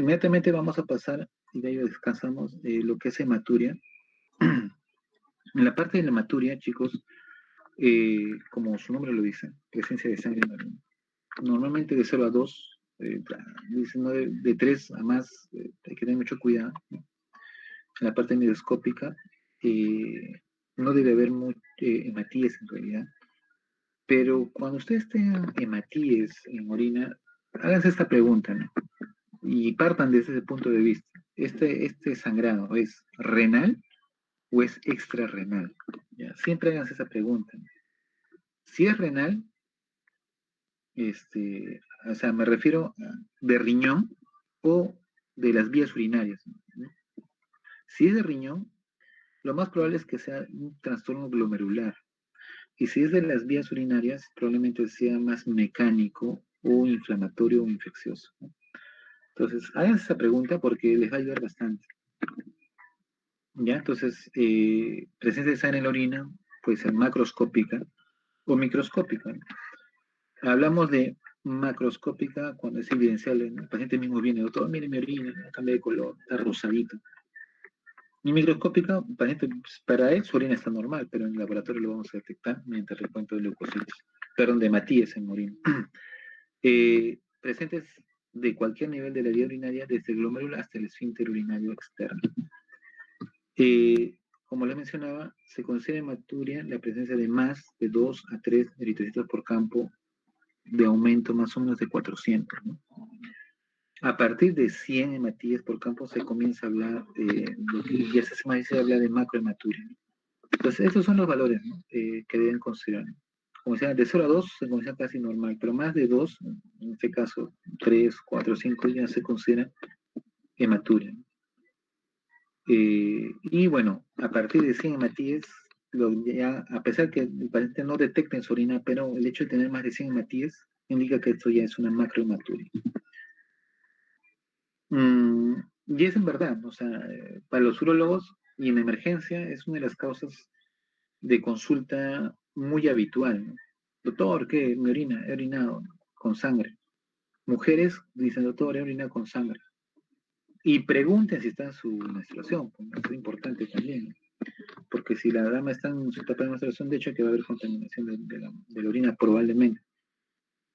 Inmediatamente vamos a pasar, y de ahí descansamos, lo que es hematuria. En la parte de la hematuria, chicos, como su nombre lo dice, presencia de sangre en la orina. Normalmente de 0 a 2, dicen ¿no? De 3 a más, hay que tener mucho cuidado, ¿no? En la parte microscópica, no debe haber hematíes en realidad, pero cuando ustedes tengan hematíes en orina, háganse esta pregunta, ¿no? Y partan desde ese punto de vista. ¿Este sangrado es renal o es extrarrenal? ¿Ya? Siempre háganse esa pregunta, ¿no? Si es renal, o sea, me refiero de riñón o de las vías urinarias, ¿no? Si es de riñón, lo más probable es que sea un trastorno glomerular. Y si es de las vías urinarias, probablemente sea más mecánico o inflamatorio o infeccioso, ¿no? Entonces, hagan esa pregunta porque les va a ayudar bastante. ¿Ya? Entonces, presencia de sangre en la orina puede ser macroscópica o microscópica, ¿no? Hablamos de macroscópica cuando es evidenciable, ¿no? El paciente mismo viene, doctor, mire mi orina, ¿no? Cambia de color, está rosadito. Y microscópica, el paciente, pues, para él su orina está normal, pero en el laboratorio lo vamos a detectar mediante el recuento de leucocitos, perdón, de Matías en orina. Presentes de cualquier nivel de la vía urinaria, desde el glomérulo hasta el esfínter urinario externo. Como les mencionaba, se considera hematuria la presencia de más de 2 a 3 eritrocitos por campo de aumento más o menos de 400, ¿no? A partir de 100 hematíes por campo se comienza a hablar, ya se habla de macrohematuria, ¿no? Entonces, estos son los valores, ¿no? Que deben considerar. Como sea, de 0 a 2 se considera casi normal, pero más de 2, en este caso 3, 4, 5, ya se considera hematuria, ¿no? Y bueno, a partir de 100 hematíes, ya, a pesar que el paciente no detecta en su orina, pero el hecho de tener más de 100 hematíes indica que esto ya es una macrohematuria. Y es en verdad, o sea, para los urólogos y en emergencia es una de las causas de consulta muy habitual, ¿no? Doctor, ¿qué? Mi orina, he orinado con sangre. Mujeres dicen, doctor, he orinado con sangre. Y pregunten si está en su menstruación, pues, es importante también, ¿no? Porque si la dama está en su etapa de menstruación, de hecho que va a haber contaminación de la orina probablemente.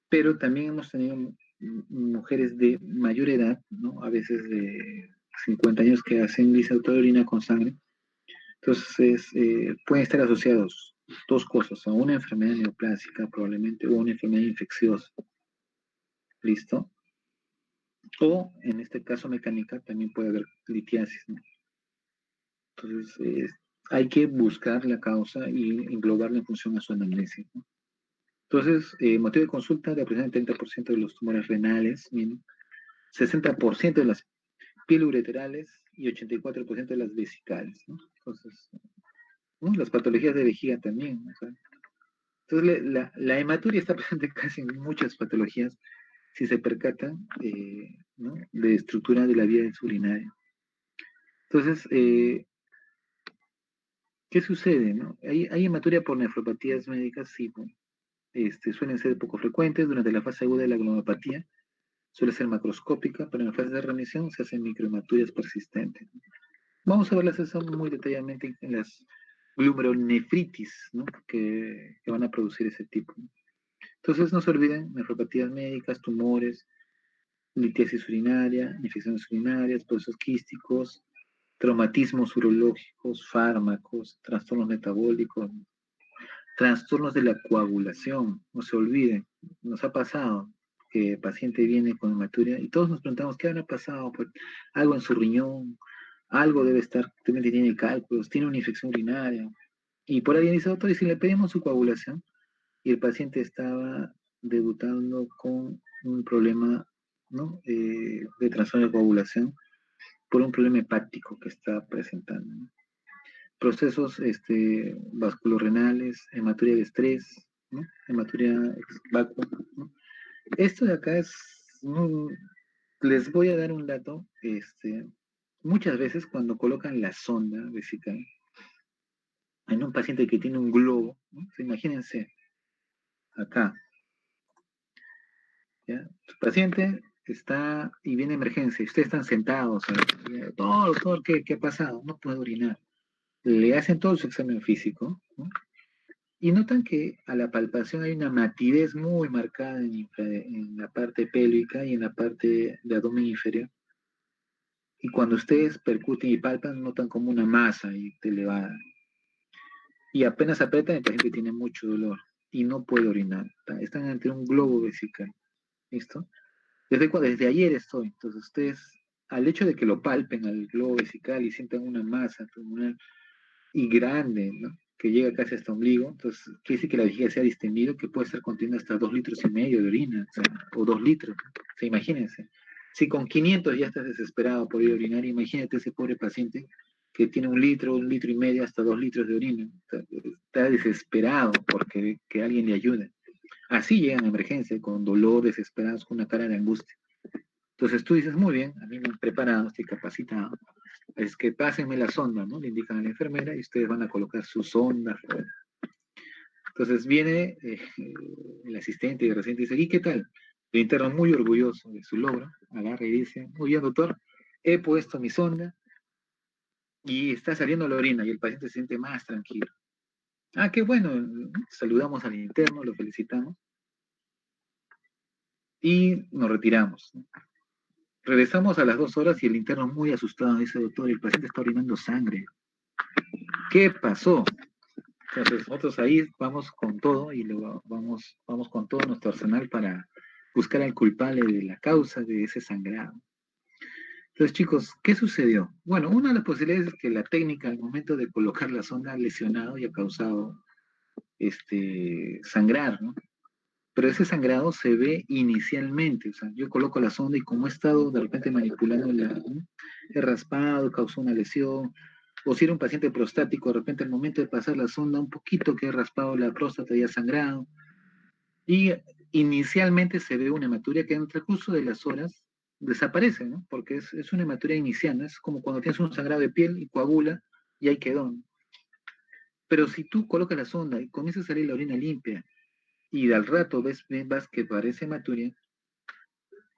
Pero también hemos tenido mujeres de mayor edad, ¿no? A veces de 50 años que hacen lisa de orina con sangre. Entonces, pueden estar asociados dos cosas, a una enfermedad neoplásica probablemente, o una enfermedad infecciosa, ¿listo? O, en este caso mecánica, también puede haber litiasis, ¿no? Entonces, hay que buscar la causa y englobarla en función a su anamnesis, ¿no? Entonces, motivo de consulta de aproximadamente 30% de los tumores renales, 60% de las pieloureterales y 84% de las vesicales, ¿no? Entonces, ¿no? Las patologías de vejiga también, ¿no? O sea, entonces, la hematuria está presente casi en muchas patologías si se percatan, ¿no? De estructura de la vía urinaria. Entonces, ¿qué sucede? ¿No? ¿Hay hematuria por nefropatías médicas? Sí, bueno, suelen ser poco frecuentes durante la fase aguda de la glomeropatía, suele ser macroscópica, pero en la fase de remisión se hacen microhematurias persistentes. Vamos a verlas eso muy detalladamente en las glomerulonefritis, ¿no? Que van a producir ese tipo, ¿no? Entonces, no se olviden, nefropatías médicas, tumores, litiasis urinaria, infecciones urinarias, procesos quísticos, traumatismos urológicos, fármacos, trastornos metabólicos, trastornos de la coagulación. No se olviden, nos ha pasado que el paciente viene con hematuria y todos nos preguntamos qué habrá pasado, pues algo en su riñón, algo debe estar, tiene cálculos, tiene una infección urinaria. Y por ahí dice, doctor, y si le pedimos su coagulación, y el paciente estaba debutando con un problema, ¿no? De trastorno de coagulación por un problema hepático que está presentando, ¿no? Procesos vasculorrenales, hematuria de estrés, ¿no? Hematuria vacua, ¿no? Esto de acá es, les voy a dar un dato, muchas veces cuando colocan la sonda vesical en un paciente que tiene un globo, ¿no? Imagínense acá, ¿ya? Su paciente está y viene emergencia, y ustedes están sentados, doctor, ¿qué ha pasado? No puedo orinar. Le hacen todo su examen físico, ¿no? Y notan que a la palpación hay una matidez muy marcada en la parte pélvica y en la parte de abdomen inferior. Y cuando ustedes percuten y palpan, notan como una masa y elevada. Y apenas apretan, el paciente tiene mucho dolor y no puede orinar. Están ante un globo vesical. ¿Listo? Desde ayer estoy. Entonces, ustedes, al hecho de que lo palpen al globo vesical y sientan una masa pulmonar y grande, ¿no? Que llega casi hasta ombligo, entonces quiere decir que la vejiga se ha distendido, que puede estar conteniendo hasta 2,5 litros de orina, o 2 litros. O sea, imagínense. Si con 500 ya estás desesperado por ir a orinar, imagínate ese pobre paciente que tiene 1 litro, 1,5 litros, hasta 2 litros de orina. Está desesperado porque que alguien le ayude. Así llegan a emergencia, con dolor, desesperados, con una cara de angustia. Entonces tú dices, muy bien, a mí me han preparado, estoy capacitado, es que pásenme la sonda, ¿no? Le indican a la enfermera y ustedes van a colocar su sonda. Entonces viene el asistente y el residente dice, ¿y qué tal? El interno muy orgulloso de su logro, agarra y dice, muy bien, doctor, he puesto mi sonda y está saliendo la orina y el paciente se siente más tranquilo. Ah, qué bueno, saludamos al interno, lo felicitamos y nos retiramos. Regresamos a las 2 horas y el interno muy asustado dice, doctor, el paciente está orinando sangre. ¿Qué pasó? Entonces nosotros ahí vamos con todo y luego vamos con todo nuestro arsenal para buscar al culpable de la causa de ese sangrado. Entonces, chicos, ¿qué sucedió? Bueno, una de las posibilidades es que la técnica al momento de colocar la sonda ha lesionado y ha causado sangrar, ¿no? Pero ese sangrado se ve inicialmente, o sea, yo coloco la sonda y como he estado de repente manipulando ¿no? He raspado, causó una lesión, o si era un paciente prostático, de repente al momento de pasar la sonda, un poquito que he raspado la próstata y ha sangrado, y inicialmente se ve una hematuria que en el transcurso de las horas desaparece, ¿no? Porque es una hematuria inicial, ¿no? Es como cuando tienes un sangrado de piel y coagula y ahí quedó, ¿no? Pero si tú colocas la sonda y comienza a salir la orina limpia, y al rato vas que parece hematuria,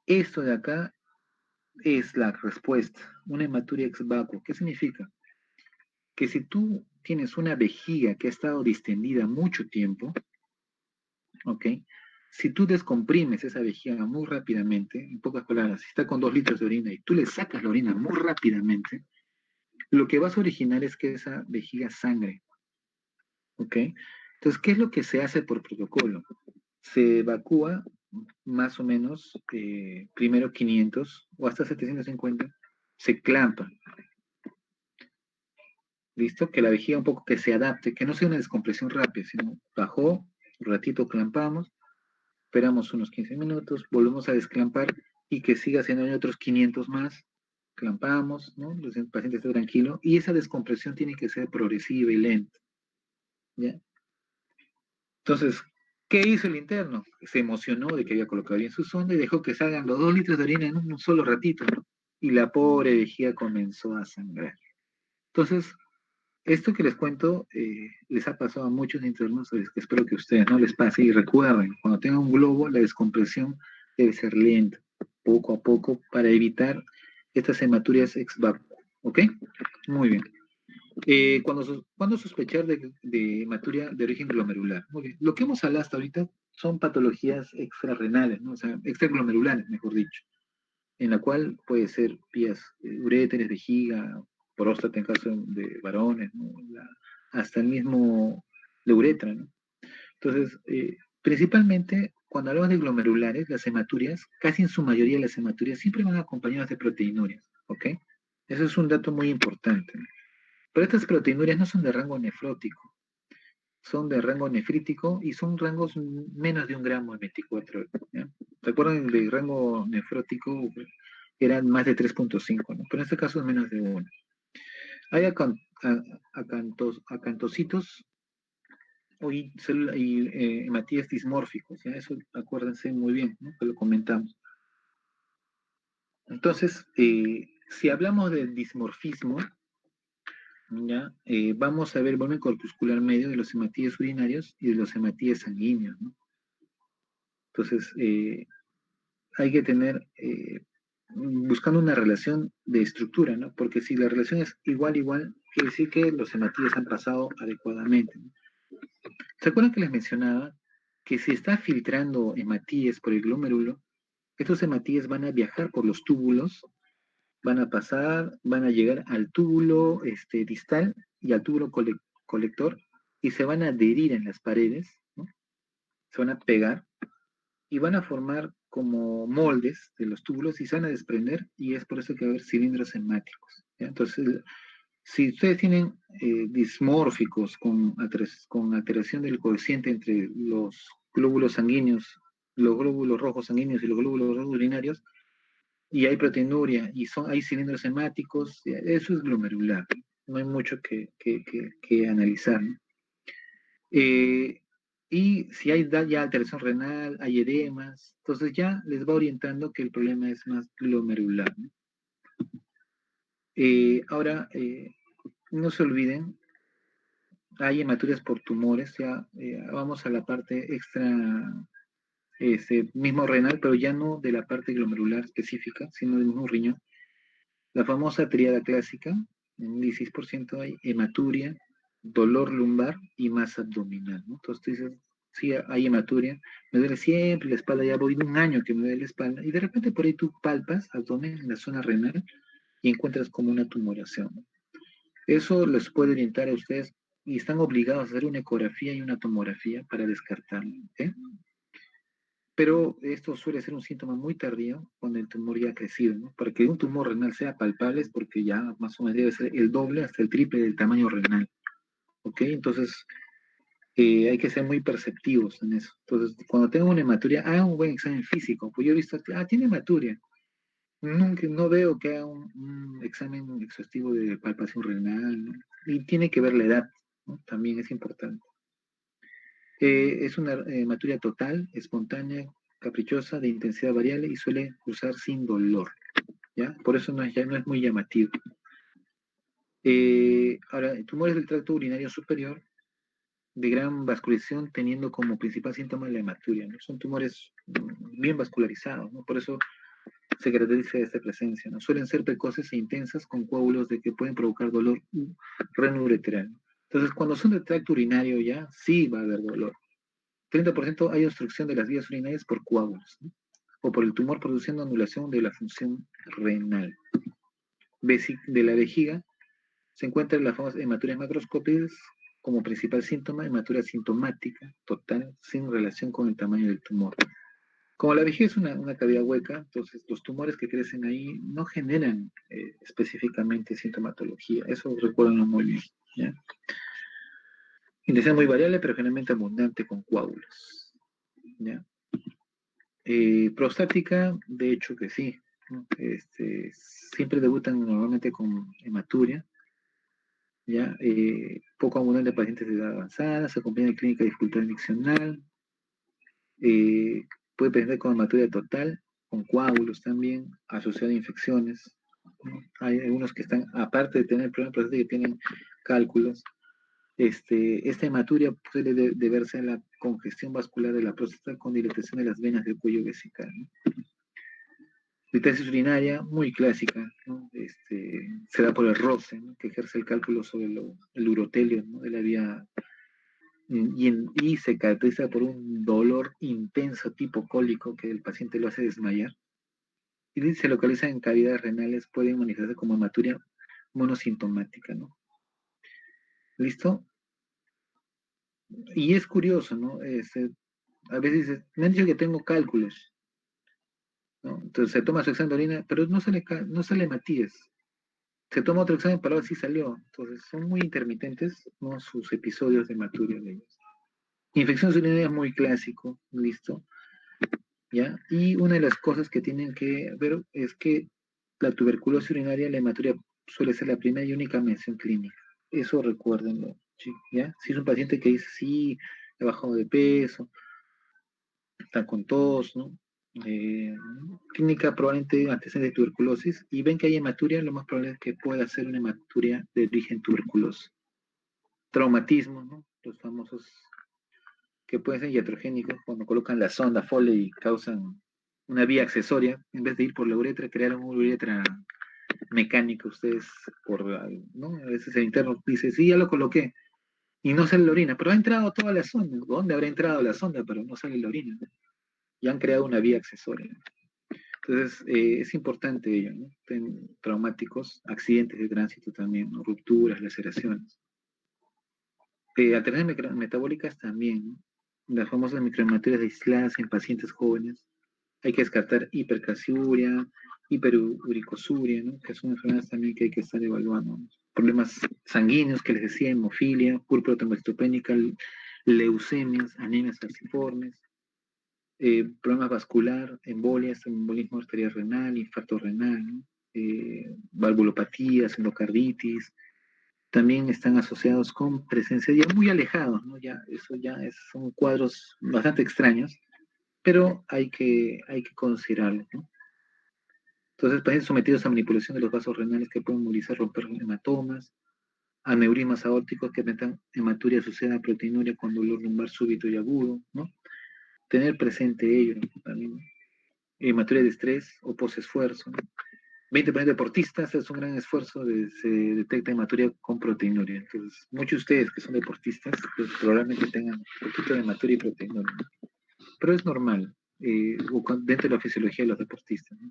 esto de acá es la respuesta, una hematuria ex vacuo. ¿Qué significa? Que si tú tienes una vejiga que ha estado distendida mucho tiempo, ¿ok? Si tú descomprimes esa vejiga muy rápidamente, en pocas palabras, si está con 2 litros de orina y tú le sacas la orina muy rápidamente, lo que vas a originar es que esa vejiga sangre, ¿ok? Entonces, ¿qué es lo que se hace por protocolo? Se evacúa más o menos primero 500 o hasta 750, se clampa, ¿listo? Que la vejiga un poco que se adapte, que no sea una descompresión rápida, sino bajó, un ratito clampamos, esperamos unos 15 minutos, volvemos a desclampar y que siga haciendo otros 500 más, clampamos, ¿no? El paciente está tranquilo y esa descompresión tiene que ser progresiva y lenta, ¿ya? Entonces, ¿qué hizo el interno? Se emocionó de que había colocado bien su sonda y dejó que salgan los 2 litros de orina en un solo ratito, ¿no? Y la pobre vejiga comenzó a sangrar. Entonces, esto que les cuento les ha pasado a muchos internos, que espero que a ustedes no les pase y recuerden, cuando tengan un globo, la descompresión debe ser lenta, poco a poco, para evitar estas hematurias ex vacuo. ¿Ok? Muy bien. ¿Cuándo sospechar de hematuria de origen glomerular? Muy bien. Lo que hemos hablado hasta ahorita son patologías extrarrenales, ¿no? O sea, extraglomerulares, mejor dicho, en la cual puede ser vías uréteres, vejiga, próstata en caso de varones, ¿no? Hasta el mismo de uretra, ¿no? Entonces, principalmente, cuando hablamos de glomerulares, las hematurias, casi en su mayoría las hematurias siempre van acompañadas de proteinurias, ¿ok? Eso es un dato muy importante, ¿no? Pero estas proteinurias no son de rango nefrótico, son de rango nefrítico y son rangos menos de 1 gramo en 24 horas. ¿Ya? ¿Recuerdan el rango nefrótico? Eran más de 3,5, ¿no? Pero en este caso es menos de 1. Hay acantocitos y hematíes dismórficos, ¿ya? Eso acuérdense muy bien, ¿no? Que lo comentamos. Entonces, si hablamos del dismorfismo, ¿ya? Vamos a ver el volumen corpuscular medio de los hematíes urinarios y de los hematíes sanguíneos, ¿no? Entonces, hay que tener, buscando una relación de estructura, ¿no? Porque si la relación es igual, igual, quiere decir que los hematíes han pasado adecuadamente, ¿no? ¿Se acuerdan que les mencionaba que si está filtrando hematíes por el glomérulo, estos hematíes van a viajar por los túbulos, van a pasar, van a llegar al túbulo distal y al túbulo colector y se van a adherir en las paredes, ¿no? Se van a pegar y van a formar como moldes de los túbulos y se van a desprender y es por eso que va a haber cilindros hemáticos, ¿ya? Entonces, si ustedes tienen dismórficos con alteración del coeficiente entre los glóbulos sanguíneos, los glóbulos rojos sanguíneos y los glóbulos rojos urinarios, y hay proteinuria y hay cilindros hemáticos, eso es glomerular, no hay mucho que analizar, ¿no? Eh, y si hay ya alteración renal, hay edemas, entonces ya les va orientando que el problema es más glomerular, ¿no? Ahora, no se olviden, hay hematuриas por tumores, ya vamos a la parte extra, mismo renal, pero ya no de la parte glomerular específica, sino del mismo riñón. La famosa tríada clásica, en un 16% hay hematuria, dolor lumbar y masa abdominal, ¿no? Entonces tú dices, sí, hay hematuria, me duele siempre la espalda, ya voy de un año que me duele la espalda, y de repente por ahí tú palpas abdomen en la zona renal y encuentras como una tumoración, ¿no? Eso les puede orientar a ustedes y están obligados a hacer una ecografía y una tomografía para descartarlo, ¿eh? Pero esto suele ser un síntoma muy tardío cuando el tumor ya ha crecido, ¿no? Para que un tumor renal sea palpable es porque ya más o menos debe ser el doble hasta el triple del tamaño renal, ¿ok? Entonces hay que ser muy perceptivos en eso. Entonces, cuando tenga una hematuria, haga un buen examen físico. Pues yo he visto, tiene hematuria. Nunca, no veo que haga un examen exhaustivo de palpación renal, ¿no? Y tiene que ver la edad, ¿no? También es importante. Es una hematuria total, espontánea, caprichosa, de intensidad variable y suele cursar sin dolor, ¿ya? Por eso ya no es muy llamativo. Ahora, tumores del tracto urinario superior de gran vascularización teniendo como principal síntoma la hematuria, ¿no? Son tumores bien vascularizados, ¿no? Por eso se caracteriza esta presencia, ¿no? Suelen ser precoces e intensas con coágulos de que pueden provocar dolor renoureteral. Entonces, cuando son del tracto urinario ya, sí va a haber dolor. 30% hay obstrucción de las vías urinarias por coágulos, ¿no? O por el tumor produciendo anulación de la función renal. De la vejiga se encuentran las famosas hematurias macroscópicas como principal síntoma, hematuria sintomática total sin relación con el tamaño del tumor. Como la vejiga es una cavidad hueca, entonces los tumores que crecen ahí no generan específicamente sintomatología. Eso recuérdenlo muy bien, ¿ya? Intensidad muy variable, pero generalmente abundante con coágulos, ¿ya? Prostática, de hecho que sí, ¿no? Siempre debutan normalmente con hematuria, ¿ya? Poco abundante en pacientes de edad avanzada, se acompaña de clínica de dificultad miccional, eh, puede presentar con hematuria total, con coágulos también, asociada a infecciones, ¿no? Hay algunos que están, aparte de tener problemas prostáticos, que tienen cálculos. Esta hematuria puede deberse a la congestión vascular de la próstata con dilatación de las venas del cuello vesical, ¿no? Litiasis urinaria, muy clásica, ¿no? Se da por el roce, ¿no? Que ejerce el cálculo sobre el urotelio, ¿no? De la vía y se caracteriza por un dolor intenso tipo cólico que el paciente lo hace desmayar. Y se localiza en cavidades renales, pueden manifestarse como hematuria monosintomática, ¿no? ¿Listo? Y es curioso, ¿no? A veces me han dicho que tengo cálculos, ¿no? Entonces se toma su examen de orina, pero no sale hematíes. Se toma otro examen para ver si salió. Entonces son muy intermitentes, ¿no? Sus episodios de hematuria de ellos. Infección urinaria es muy clásico, ¿listo? ¿Ya? Y una de las cosas que tienen que ver es que la tuberculosis urinaria, la hematuria suele ser la primera y única mención clínica. Eso recuérdenlo, ¿ya? Si es un paciente que dice, sí, he bajado de peso, está con tos, ¿no? Clínica probablemente antecedente de tuberculosis y ven que hay hematuria, lo más probable es que pueda ser una hematuria de origen tuberculoso. Traumatismo, ¿no? Los famosos que pueden ser iatrogénicos cuando colocan la sonda Foley y causan una vía accesoria, en vez de ir por la uretra, crearon una uretra mecánica ustedes ¿no? A veces el interno dice, sí, ya lo coloqué, y no sale la orina, pero ha entrado toda la sonda. ¿Dónde habrá entrado la sonda? Pero no sale la orina, ¿no? Y han creado una vía accesoria. Entonces, es importante ello, ¿no? Traumáticos, accidentes de tránsito también, ¿no? Rupturas, laceraciones. Alteraciones metabólicas también, ¿no? Las famosas microhematuриas aisladas en pacientes jóvenes. Hay que descartar hipercalciuria, hiperuricosuria, ¿no? Que son enfermedades también que hay que estar evaluando, ¿no? Problemas sanguíneos que les decía, hemofilia, púrpura trombocitopénica, leucemias, anemias falciformes, problemas vascular, embolias, embolismo arterial renal, infarto renal, ¿no? Valvulopatías, endocarditis, también están asociados con presencia ya muy alejados, ¿no? Ya, eso ya son cuadros bastante extraños, pero hay que considerarlo, ¿no? Entonces, pacientes sometidos a manipulación de los vasos renales que pueden movilizar, romper hematomas, aneurismas aórticos que presentan hematuria asociada a proteinuria con dolor lumbar súbito y agudo, ¿no? Tener presente ello, ¿no? También, hematuria de estrés o posesfuerzo, ¿no? 20% de deportistas es un gran esfuerzo, se detecta hematuria con proteinuria. Entonces, muchos de ustedes que son deportistas pues, probablemente tengan un poquito de hematuria y proteinuria, ¿no? Pero es normal, dentro de la fisiología de los deportistas, ¿no?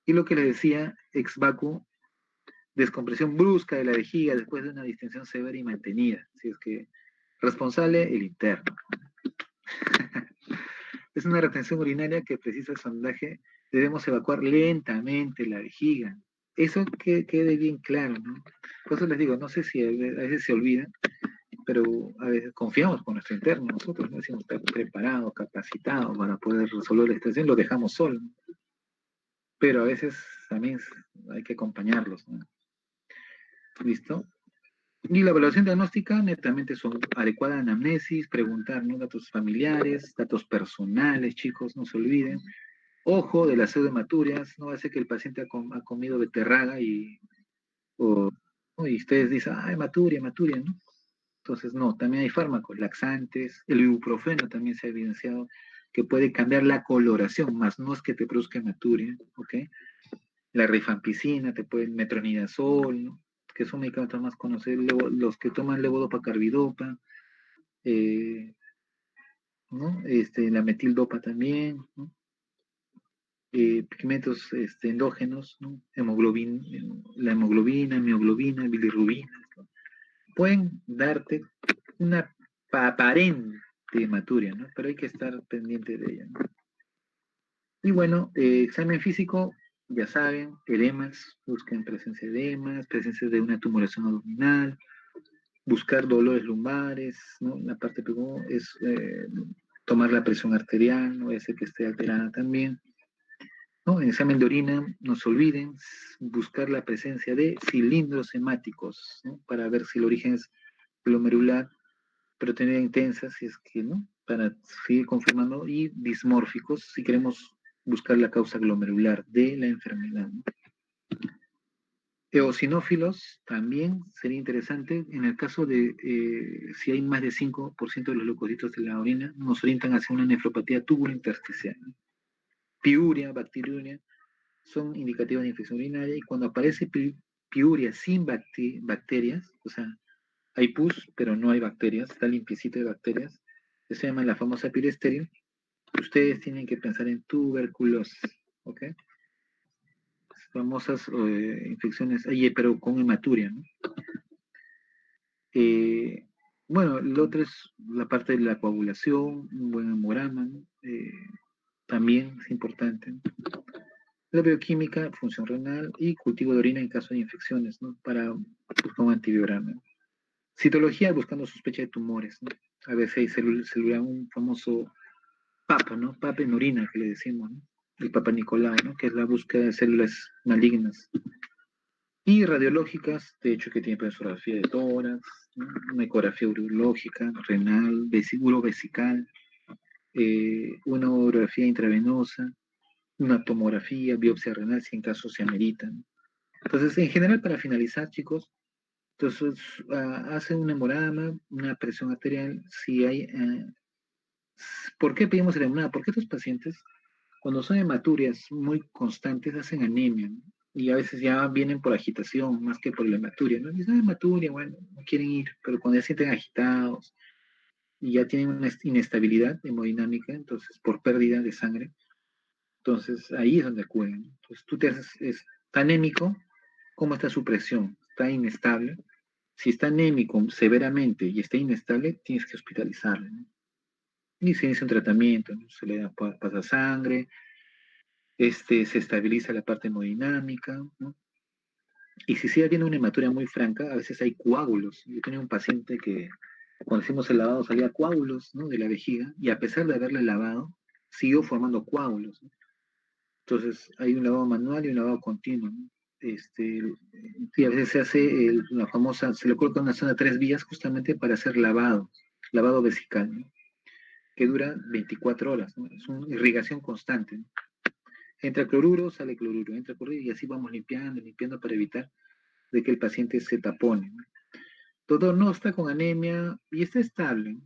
Y lo que les decía, ex vacuo, descompresión brusca de la vejiga después de una distensión severa y mantenida. Si es que responsable, el interno. Es una retención urinaria que precisa el sondaje. Debemos evacuar lentamente la vejiga. Eso que quede bien claro, ¿no? Por eso les digo, no sé si a veces se olvida, pero a veces confiamos con nuestro interno. Nosotros no decimos estar preparados, capacitados para poder resolver la situación, lo dejamos solo. Pero a veces también hay que acompañarlos, ¿no? ¿Listo? Y la evaluación diagnóstica, netamente son adecuada anamnesis, preguntar, ¿no? Datos familiares, datos personales, chicos, no se olviden. Ojo de las pseudohematurias, no hace que el paciente ha comido beterraga ¿no? Y ustedes dicen, ah, hematuria, hematuria, ¿no? Entonces, no, también hay fármacos, laxantes, el ibuprofeno también se ha evidenciado que puede cambiar la coloración, más no es que te produzca hematuria, ¿ok? La rifampicina, te pueden metronidazol, ¿no? Que son medicamentos más conocidos, los que toman levodopa-carbidopa, eh, ¿no? La metildopa también, ¿no? Pigmentos endógenos, ¿no? La hemoglobina, mioglobina, bilirrubina, ¿no? Pueden darte una aparente hematuria, ¿no? Pero hay que estar pendiente de ella, ¿no? Y bueno, examen físico, ya saben, edemas, busquen presencia de edemas, presencia de una tumoración abdominal, buscar dolores lumbares, ¿no? La parte primero es tomar la presión arterial, no ese que esté alterada también, ¿no? En examen de orina, no se olviden buscar la presencia de cilindros hemáticos, ¿no? Para ver si el origen es glomerular, proteinuria intensa, si es que, ¿no? Para seguir confirmando, y dismórficos, si queremos buscar la causa glomerular de la enfermedad, ¿no? Eosinófilos también sería interesante. En el caso de si hay más de 5% de los leucocitos de la orina, nos orientan hacia una nefropatía tubulointersticial. Piuria, bacteriuria, son indicativas de infección urinaria y cuando aparece piuria sin bacterias, o sea, hay pus, pero no hay bacterias, está limpiecito de bacterias, que se llama la famosa piuria estéril, ustedes tienen que pensar en tuberculosis, ¿ok? Famosas infecciones, pero con hematuria, ¿no? Eh, bueno, lo otro es la parte de la coagulación, un buen hemograma, ¿no? También es importante, ¿no? La bioquímica, función renal y cultivo de orina en caso de infecciones, ¿no? Para buscar un antiviral, ¿no? Citología buscando sospecha de tumores, ¿no? A veces hay celular, un famoso PAP, ¿no? PAP en orina, que le decimos, ¿no? El Papa Nicolau, ¿no? Que es la búsqueda de células malignas. Y radiológicas, de hecho, que tiene sonografía de tórax, ¿no? Una ecografía urológica, renal, urovesical, una urografía intravenosa, una tomografía, biopsia renal, si en caso se amerita, ¿no? Entonces, en general, para finalizar, chicos, entonces hacen un hemograma, una presión arterial, si hay... ¿Por qué pedimos el hemograma? Porque estos pacientes, Cuando son hematurias muy constantes, hacen anemia, ¿no? Y a veces ya vienen por agitación, más que por la hematuria, ¿no? Dicen, "Ah, hematuria, bueno, no quieren ir", pero cuando ya se sienten agitados y ya tienen una inestabilidad hemodinámica, entonces por pérdida de sangre, entonces ahí es donde acuden, ¿no? Entonces tú te haces, está anémico, ¿cómo está su presión? ¿Está inestable? Si está anémico severamente y está inestable, tienes que hospitalizarlo, ¿no? Y se inicia un tratamiento, ¿no? Se le da pasasangre, se estabiliza la parte hemodinámica, ¿no? Y si sigue habiendo una hematuria muy franca, a veces hay coágulos. Yo tenía un paciente que cuando hicimos el lavado salía coágulos, ¿no? De la vejiga, y a pesar de haberle lavado, siguió formando coágulos, ¿no? Entonces hay un lavado manual y un lavado continuo, ¿no? Este, y a veces se hace la famosa, se le coloca una zona 3 vías justamente para hacer lavado vesical, ¿no? Que dura 24 horas, ¿no? Es una irrigación constante, ¿no? Entra cloruro, sale cloruro, entra cloruro y así vamos limpiando, limpiando para evitar de que el paciente se tapone, ¿no? Todo no está con anemia y está estable.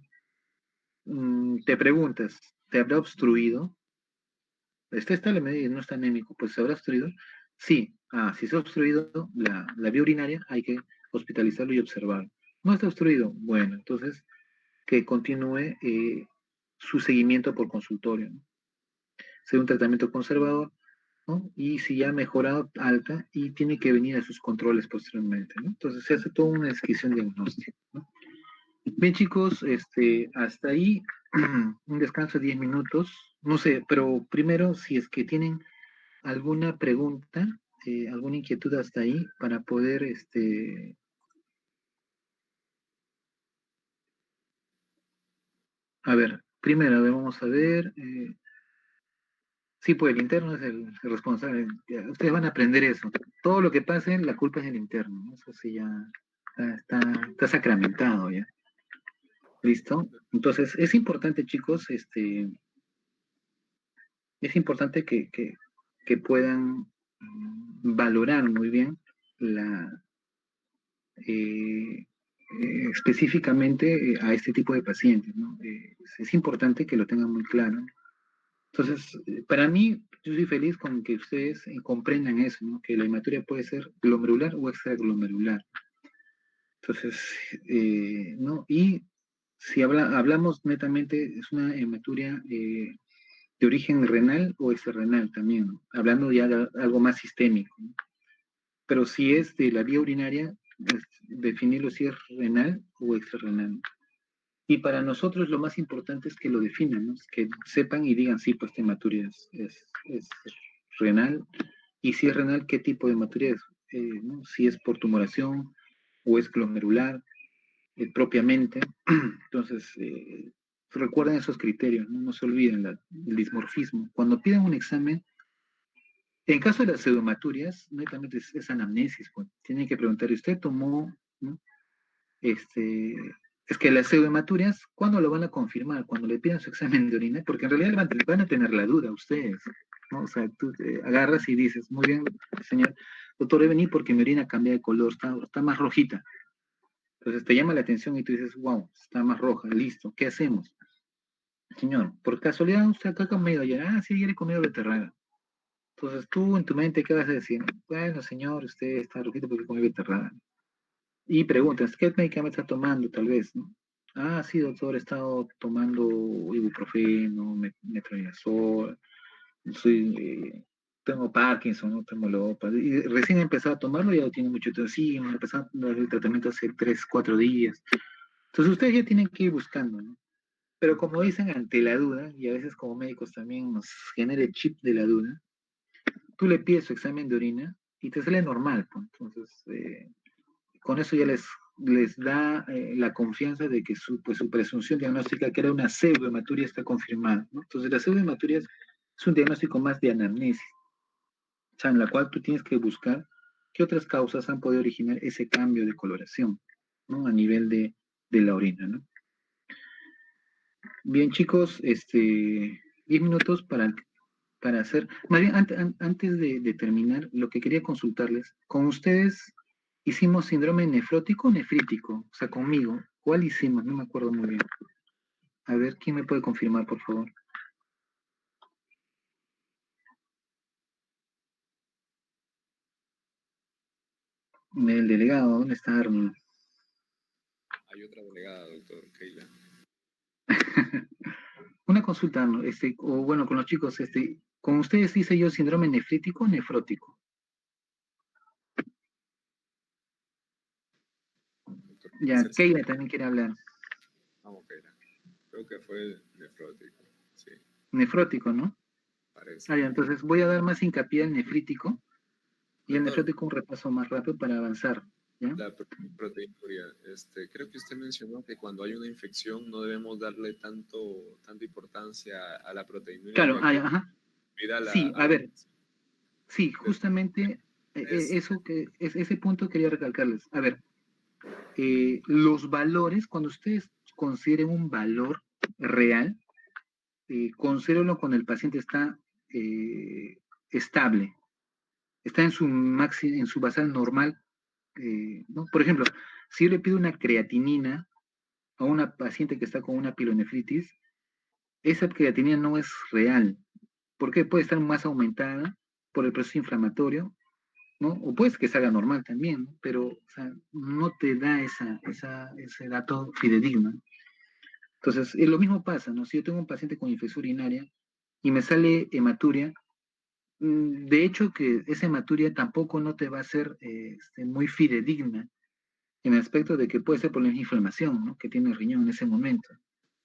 Te preguntas, ¿te habrá obstruido? Está estable, me dice, no está anémico, pues ¿se habrá obstruido? Sí. Si está obstruido la vía urinaria, hay que hospitalizarlo y observarlo. No está obstruido, bueno, entonces que continúe su seguimiento por consultorio, ¿no? Sea un tratamiento conservador, ¿no? Y si ya ha mejorado, alta, y tiene que venir a sus controles posteriormente, ¿no? Entonces se hace toda una descripción diagnóstica, ¿no? Bien, chicos, hasta ahí un descanso de 10 minutos. No sé, pero primero, si es que tienen alguna pregunta, alguna inquietud hasta ahí, para poder, a ver, primero, a ver, vamos a ver. Sí, pues el interno es el responsable. Ya, ustedes van a aprender eso. Todo lo que pase, la culpa es del interno, ¿no? Eso sí ya está sacramentado ya. ¿Listo? Entonces, es importante, chicos, es importante que puedan valorar muy bien la, eh, específicamente a este tipo de pacientes, ¿no? Es importante que lo tengan muy claro. Entonces, para mí, yo soy feliz con que ustedes comprendan eso, ¿no? Que la hematuria puede ser glomerular o extraglomerular. Entonces, ¿no? Y si hablamos netamente, es una hematuria de origen renal o extrarrenal también, ¿no? Hablando ya de algo más sistémico, ¿no? Pero si es de la vía urinaria, definirlo si es renal o extrarrenal. Y para nosotros lo más importante es que lo definan, ¿no? Que sepan y digan, sí, pues esta hematuria es renal, y si es renal, ¿qué tipo de hematuria es? ¿No? Si es por tumoración o es glomerular propiamente. Entonces, recuerden esos criterios, ¿no? No se olviden el dismorfismo. Cuando piden un examen, en caso de las pseudomaturias, netamente es anamnesis, pues. Tienen que preguntar, ¿usted tomó, ¿no? Este, es que las pseudomaturias, ¿cuándo lo van a confirmar? Cuando le pidan su examen de orina, porque en realidad van a tener la duda ustedes, ¿no? O sea, tú agarras y dices, muy bien, señor, doctor, he venido porque mi orina cambia de color, está más rojita. Entonces te llama la atención y tú dices, wow, está más roja, listo, ¿qué hacemos? Señor, por casualidad usted acá ha comido ayer, sí, ayer he comido beterraga. Entonces tú en tu mente, ¿qué vas a decir? Bueno, señor, usted está rojito porque comió beterraga. Y preguntas, ¿qué medicamento está tomando tal vez, no? Sí, doctor, he estado tomando ibuprofeno, metronidazol, soy, tengo Parkinson, no tengo lopa. Y recién he empezado a tomarlo, ya tiene mucho tiempo. Sí, me empezó a dar el tratamiento hace 3, 4 días. Entonces ustedes ya tienen que ir buscando, ¿no? Pero como dicen, ante la duda, y a veces como médicos también nos genera el chip de la duda, tú le pides su examen de orina y te sale normal, pues. Entonces, con eso ya les da la confianza de que su presunción diagnóstica, que era una pseudohematuria, está confirmada, ¿no? Entonces, la pseudohematuria es un diagnóstico más de anamnesis, o sea, en la cual tú tienes que buscar qué otras causas han podido originar ese cambio de coloración, ¿no? A nivel de la orina, ¿no? Bien, chicos, 10 minutos para hacer. Más bien, antes de terminar, lo que quería consultarles, con ustedes hicimos síndrome nefrótico o nefrítico, o sea, conmigo. ¿Cuál hicimos? No me acuerdo muy bien. A ver, ¿quién me puede confirmar, por favor? El delegado, ¿dónde está Armin? Hay otra delegada, doctor Keila. Una consulta, ¿no? O bueno, con los chicos, con ustedes hice yo síndrome nefrítico o nefrótico. Doctor, ¿puede Ya, ser si... Keila también quiere hablar. Vamos, Keila. Creo que fue nefrótico. Sí, Nefrótico, ¿no? parece. Ah, ya, entonces voy a dar más hincapié al nefrítico y el Doctor, nefrótico un repaso más rápido para avanzar, ¿ya? la proteinuria, creo que usted mencionó que cuando hay una infección no debemos darle tanta importancia a la proteinuria, Claro, ya ah, que ya, ajá. cuida Sí, a a la ver, infección. sí, justamente Es, ese punto quería recalcarles. A ver, los valores, cuando ustedes consideren un valor real, considérenlo cuando el paciente está eh, estable, está en su en su basal normal, ¿no? Por ejemplo, si yo le pido una creatinina a una paciente que está con una pilonefritis, esa creatinina no es real. ¿Por qué? Puede estar más aumentada por el proceso inflamatorio, ¿no? O puede que salga normal también, ¿no? Pero o sea, no te da ese dato fidedigno. Entonces, lo mismo pasa, ¿no? Si yo tengo un paciente con infección urinaria y me sale hematuria, de hecho que esa hematuria tampoco no te va a ser muy fidedigna en el aspecto de que puede ser por la inflamación, ¿no? Que tiene el riñón en ese momento.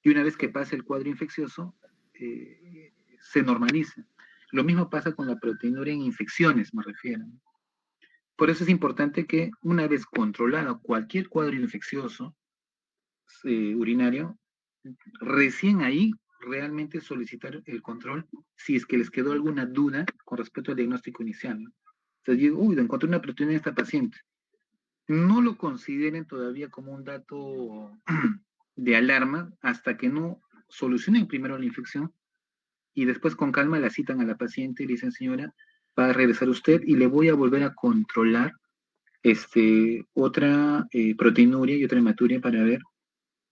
Y una vez que doctor, pasa el cuadro infeccioso, se normaliza. Lo mismo pasa con la proteinuria en infecciones, me refiero. Por eso es importante que una vez controlado cualquier cuadro infeccioso urinario, recién ahí realmente solicitar el control si es que les quedó alguna duda con respecto al diagnóstico inicial, ¿no? Entonces digo, uy, encontré una proteína en esta paciente. No lo consideren todavía como un dato de alarma hasta que no solucionen primero la infección y después con calma la citan a la paciente y le dicen, señora, va a regresar usted y le voy a volver a controlar otra proteinuria y otra hematuria para ver,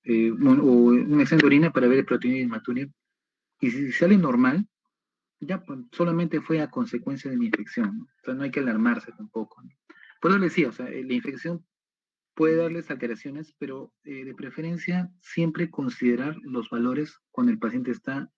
o un examen de orina para ver el proteinuria y hematuria. Y si sale normal, ya pues, solamente fue a consecuencia de la infección, ¿no? O sea, no hay que alarmarse tampoco, ¿no? Por eso le decía, o sea, la infección puede darles alteraciones, pero de preferencia siempre considerar los valores cuando el paciente está